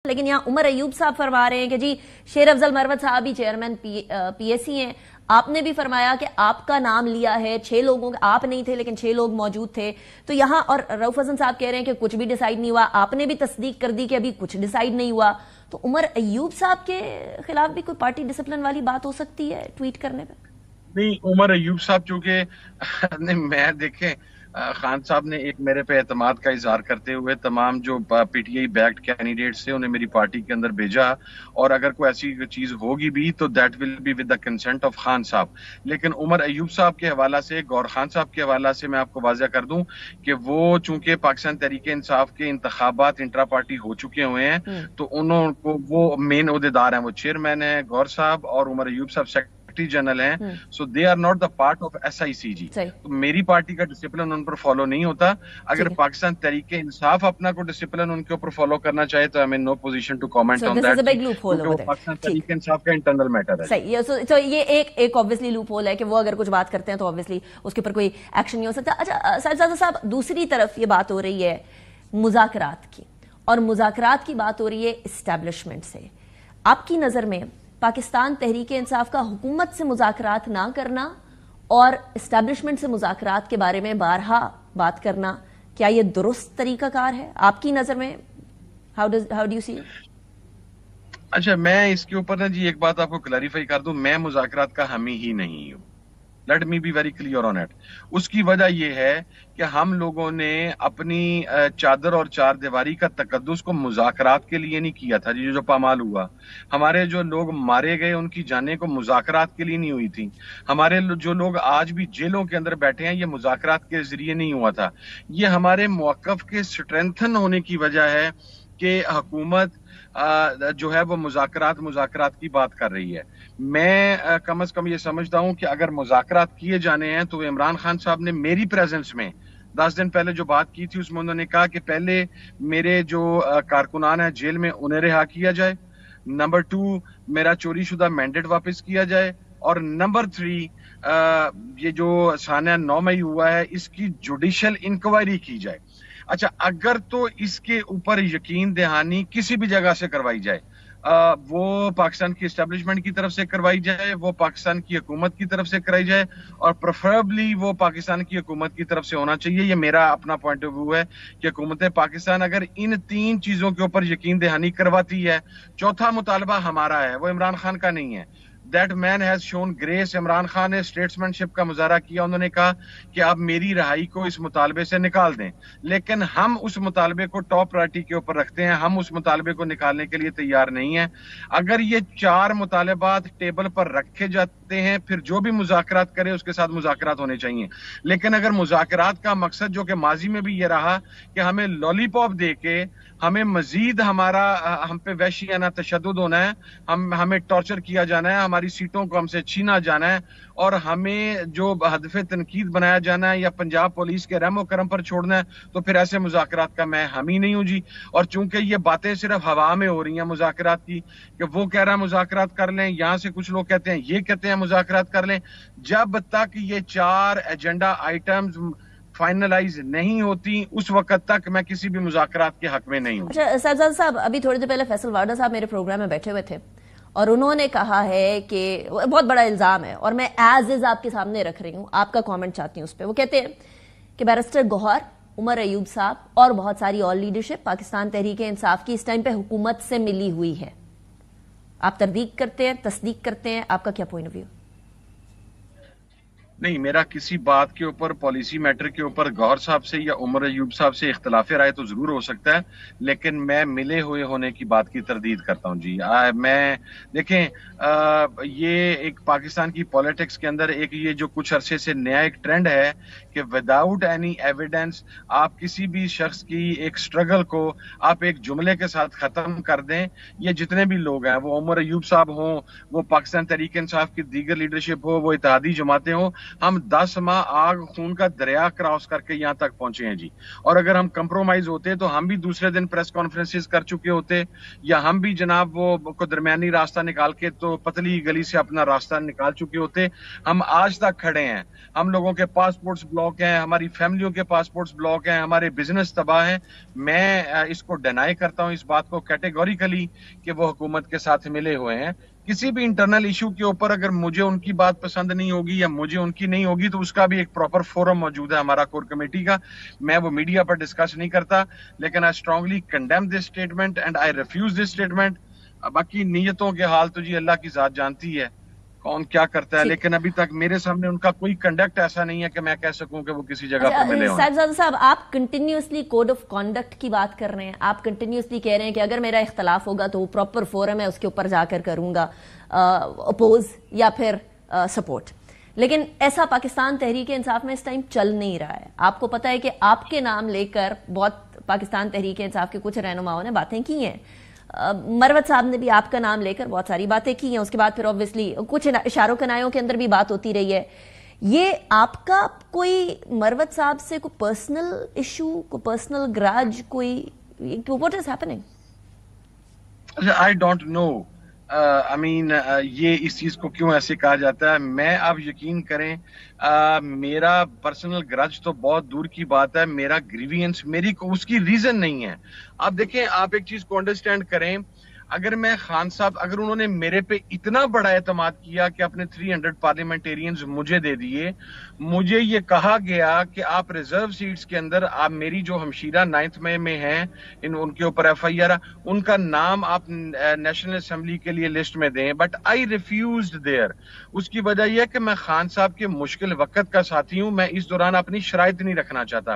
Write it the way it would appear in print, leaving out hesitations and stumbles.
لیکن یہاں عمر ایوب صاحب فرما رہے ہیں کہ جی شیر افضل مروت صاحب بھی چیئرمین پی ایس سی ہیں. آپ نے بھی فرمایا کہ آپ کا نام لیا ہے, 6 لوگوں آپ نہیں تھے لیکن 6 لوگ موجود تھے. تو یہاں اور رؤف حسن صاحب کہہ رہے ہیں کہ کچھ بھی ڈیسائیڈ نہیں ہوا, آپ نے بھی تصدیق کر دی کہ ابھی کچھ ڈیسائیڈ نہیں ہوا. تو عمر ایوب صاحب کے خلاف بھی کوئی پارٹی ڈسپلن والی بات ہو سکتی ہے ٹویٹ کرنے پہ؟ نہیں, عمر ایوب صاحب چونکہ میں دیکھیں خان صاحب نے ایک میرے پہ اعتماد کا اظہار کرتے ہوئے تمام جو P T I backed candidates تھے انہیں میری پارٹی کے اندر بھیجا, اور اگر کوئی ایسی چیز ہوگی بھی تو that will be with the consent of Khan صاحب. لیکن عمر ایوب صاحب کے حوالہ سے, گور خان صاحب کے حوالہ سے میں آپ کو واضح کر دوں کہ وہ چونکہ پاکستان تحریک انصاف کے انتخابات انٹرا پارٹی ہو چکے ہوئے ہیں, تو انہوں کو وہ مین عہدیدار ہیں, وہ چیئرمین ہیں گور صاحب, اور عمر ایوب صاحب سیکرٹری جنرل ہیں. So they are not the part of S I C G. تو میری پارٹی کا ڈسپلن ان پر فالو نہیں ہوتا. اگر پاکستان تحریک انصاف اپنا کو ڈسپلن ان کے اوپر فالو کرنا چاہے تو I am in no position to comment on that. Pakistan Tehreek Insaf کا انٹرنل میٹر ہے. صحیح. تو یہ ایک obviously لوپ ہول ہے کہ وہ اگر کچھ بات کرتے ہیں تو obviously اس کے اوپر کوئی ایکشن نہیں ہو سکتا. اچھا صاحبزادہ صاحب, دوسری طرف یہ بات ہو رہی ہے مذاکرات کی, اور مذاکرات کی بات ہو رہی ہے اسٹیبلشمنٹ سے. آپ کی نظر میں پاکستان تحریک انصاف کا حکومت سے مذاکرات نہ کرنا اور اسٹیبلشمنٹ سے مذاکرات کے بارے میں بارہا بات کرنا, کیا یہ درست طریقہ کار ہے آپ کی نظر میں؟ ہاؤ ڈو یو سی؟ اچھا, میں اس کے اوپر نا جی ایک بات آپ کو کلیریفائی کر دوں, میں مذاکرات کا حامی ہی نہیں ہوں. Let me be very clear on it. اس کی وجہ یہ ہے کہ ہم لوگوں نے اپنی چادر اور چار دیواری کا تقدس کو مذاکرات کے لیے نہیں کیا تھا. جو پامال ہوا, ہمارے جو لوگ مارے گئے ان کی جانیں کو مذاکرات کے لیے نہیں ہوئی تھی. ہمارے جو لوگ آج بھی جیلوں کے اندر بیٹھے ہیں یہ مذاکرات کے ذریعے نہیں ہوا تھا. یہ ہمارے موقف کے سٹرینتھن ہونے کی وجہ ہے کہ حکومت جو ہے وہ مذاکرات کی بات کر رہی ہے. میں کم از کم یہ سمجھتا ہوں کہ اگر مذاکرات کیے جانے ہیں تو عمران خان صاحب نے میری پریزنس میں 10 دن پہلے جو بات کی تھی اس میں انہوں نے کہا کہ پہلے میرے جو کارکنان ہیں جیل میں انہیں رہا کیا جائے, نمبر 2 میرا چوری شدہ مینڈیٹ واپس کیا جائے, اور نمبر 3 یہ جو سانحہ 9 مئی ہوا ہے اس کی جوڈیشل انکوائری کی جائے. اچھا, اگر تو اس کے اوپر یقین دہانی کسی بھی جگہ سے کروائی جائے, وہ پاکستان کی اسٹیبلشمنٹ کی طرف سے کروائی جائے, وہ پاکستان کی حکومت کی طرف سے کرائی جائے, اور پریفریبلی وہ پاکستان کی حکومت کی طرف سے ہونا چاہیے. یہ میرا اپنا پوائنٹ آف ویو ہے کہ حکومت پاکستان اگر ان 3 چیزوں کے اوپر یقین دہانی کرواتی ہے, چوتھا مطالبہ ہمارا ہے, وہ عمران خان کا نہیں ہے. That man has shown grace. Imran Khan نے اسٹیٹسمین شپ کا مظاہرہ کیا, انہوں نے کہا کہ آپ میری رہائی کو اس مطالبے سے نکال دیں, لیکن ہم اس مطالبے کو ٹاپ پرائرٹی کے اوپر رکھتے ہیں, ہم اس مطالبے کو نکالنے کے لیے تیار نہیں ہیں. اگر یہ 4 مطالبات ٹیبل پر رکھے جاتے ہیں پھر جو بھی مذاکرات کرے اس کے ساتھ مذاکرات ہونے چاہیے. لیکن اگر مذاکرات کا مقصد جو کہ ماضی میں بھی یہ رہا کہ ہمیں لالی پاپ دے کے ہمیں مزید ہم پہ وحشیانہ تشدد ہونا ہے, ہمیں ٹارچر کیا جانا ہے, ہماری سیٹوں کو ہم سے چھینا جانا ہے, اور ہمیں جو ہدف تنقید بنایا جانا ہے یا پنجاب پولیس کے رحم و کرم پر چھوڑنا ہے, تو پھر ایسے مذاکرات کا میں حامی نہیں ہوں جی. اور چونکہ یہ باتیں صرف ہوا میں ہو رہی ہیں مذاکرات کی, کہ وہ کہہ رہا ہے مذاکرات کر لیں, یہاں سے کچھ لوگ کہتے ہیں یہ کہتے ہیں مذاکرات کر لیں, جب تک یہ 4 ایجنڈا آئٹمز فائنلائز نہیں ہوتی اس وقت تک میں کسی بھی مذاکرات کے حق میں نہیں ہوں. اچھا صاحبزادہ صاحب, ابھی تھوڑی دیر پہلے فیصل وارڈا صاحب میرے پروگرام میں بیٹھے ہوئے تھے اور انہوں نے کہا ہے کہ بہت بڑا الزام ہے اور میں ایز از آپ کے سامنے رکھ رہی ہوں, آپ کا کامنٹ چاہتی ہوں اس پہ. وہ کہتے ہیں کہ بیرسٹر گوہر, عمر ایوب صاحب اور بہت ساری اور لیڈرشپ پاکستان تحریک انصاف کی اس ٹائم پہ حکومت سے ملی ہوئی ہے. آپ تردید کرتے ہیں, تصدیق کرتے ہیں, آپ کا کیا پوائنٹ آف ویو؟ نہیں, میرا کسی بات کے اوپر پالیسی میٹر کے اوپر گوہر صاحب سے یا عمر ایوب صاحب سے اختلاف رائے تو ضرور ہو سکتا ہے, لیکن میں ملے ہوئے ہونے کی بات کی تردید کرتا ہوں جی. میں دیکھیں یہ ایک پاکستان کی پولیٹکس کے اندر ایک یہ جو کچھ عرصے سے نیا ایک ٹرینڈ ہے کہ وداؤٹ اینی ایویڈنس آپ کسی بھی شخص کی ایک سٹرگل کو آپ ایک جملے کے ساتھ ختم کر دیں. یہ جتنے بھی لوگ ہیں, وہ عمر ایوب صاحب ہوں, وہ پاکستان تحریک انصاف کی دیگر لیڈرشپ ہو, وہ اتحادی جماعتیں ہوں, ہم 10 ماہ آگ خون کا دریا کراس کر کے یہاں تک پہنچے ہیں جی. اور اگر ہم کمپرومائز ہوتے تو ہم بھی دوسرے دن پریس کانفرنسز کر چکے ہوتے, یا ہم بھی جناب وہ کو درمیانی راستہ نکال کے تو پتلی گلی سے اپنا راستہ نکال چکے ہوتے. ہم آج تک کھڑے ہیں, ہم لوگوں کے پاسپورٹس بلاک ہیں, ہماری فیملیوں کے پاسپورٹس بلاک ہیں, ہمارے بزنس تباہ ہیں. میں اس کو ڈینائی کرتا ہوں, اس بات کو کیٹیگوریکلی, کہ وہ حکومت کے ساتھ ملے ہوئے ہیں. کسی بھی انٹرنل ایشو کے اوپر اگر مجھے ان کی بات پسند نہیں ہوگی یا مجھے ان کی نہیں ہوگی تو اس کا بھی ایک پراپر فورم موجود ہے ہمارا کور کمیٹی کا. میں وہ میڈیا پر ڈسکس نہیں کرتا, لیکن I strongly condemn this statement and I refuse this statement. باقی نیتوں کے حال تو جی اللہ کی ذات جانتی ہے کون کیا کرتا ہے, لیکن ابھی تک میرے سامنے ان کا کوئی کنڈکٹ ایسا نہیں ہے کہ میں کہہ سکوں کہ وہ کسی جگہ پر ملے ہوں. صاحبزادہ صاحب, آپ کنٹینیوسلی کوڈ آف کنڈکٹ کی بات کر رہے ہیں, آپ کنٹینیوسلی کہہ رہے ہیں کہ اگر میرا اختلاف ہوگا تو وہ پراپر فورم ہے, اس کے اوپر جا کر کروں گا اپوز یا پھر سپورٹ. لیکن ایسا پاکستان تحریک انصاف میں اس ٹائم چل نہیں رہا ہے. آپ کو پتا ہے کہ آپ کے نام لے کر بہت پاکستان تحریک انصاف کے کچھ رہنماؤں نے باتیں کی ہیں, مروت صاحب نے بھی آپ کا نام لے کر بہت ساری باتیں کی ہیں, اس کے بعد پھر obviously کچھ اشاروں کنایوں کے اندر بھی بات ہوتی رہی ہے. یہ آپ کا کوئی مروت صاحب سے کوئی پرسنل ایشو, کوئی پرسنل گراج, کوئی what is happening? I don't know. یہ اس چیز کو کیوں ایسے کہا جاتا ہے. میں آپ یقین کریں میرا پرسنل گرج تو بہت دور کی بات ہے, میرا گریوینس میری کو اس کی ریزن نہیں ہے. آپ دیکھیں, آپ ایک چیز کو انڈرسٹینڈ کریں, اگر میں خان صاحب, اگر انہوں نے میرے پہ اتنا بڑا اعتماد کیا کہ اپنے 300 پارلیمنٹیرینز مجھے دے دیے, مجھے یہ کہا گیا کہ آپ ریزرو سیٹس کے اندر آپ میری جو ہمشیرہ 9th میں ہیں ان کے اوپر ایف آئی آر, ان کا نام آپ نیشنل اسمبلی کے لیے لسٹ میں دیں, بٹ آئی ریفیوزڈ دیئر. اس کی وجہ یہ ہے کہ میں خان صاحب کے مشکل وقت کا ساتھی ہوں, میں اس دوران اپنی شرائط نہیں رکھنا چاہتا.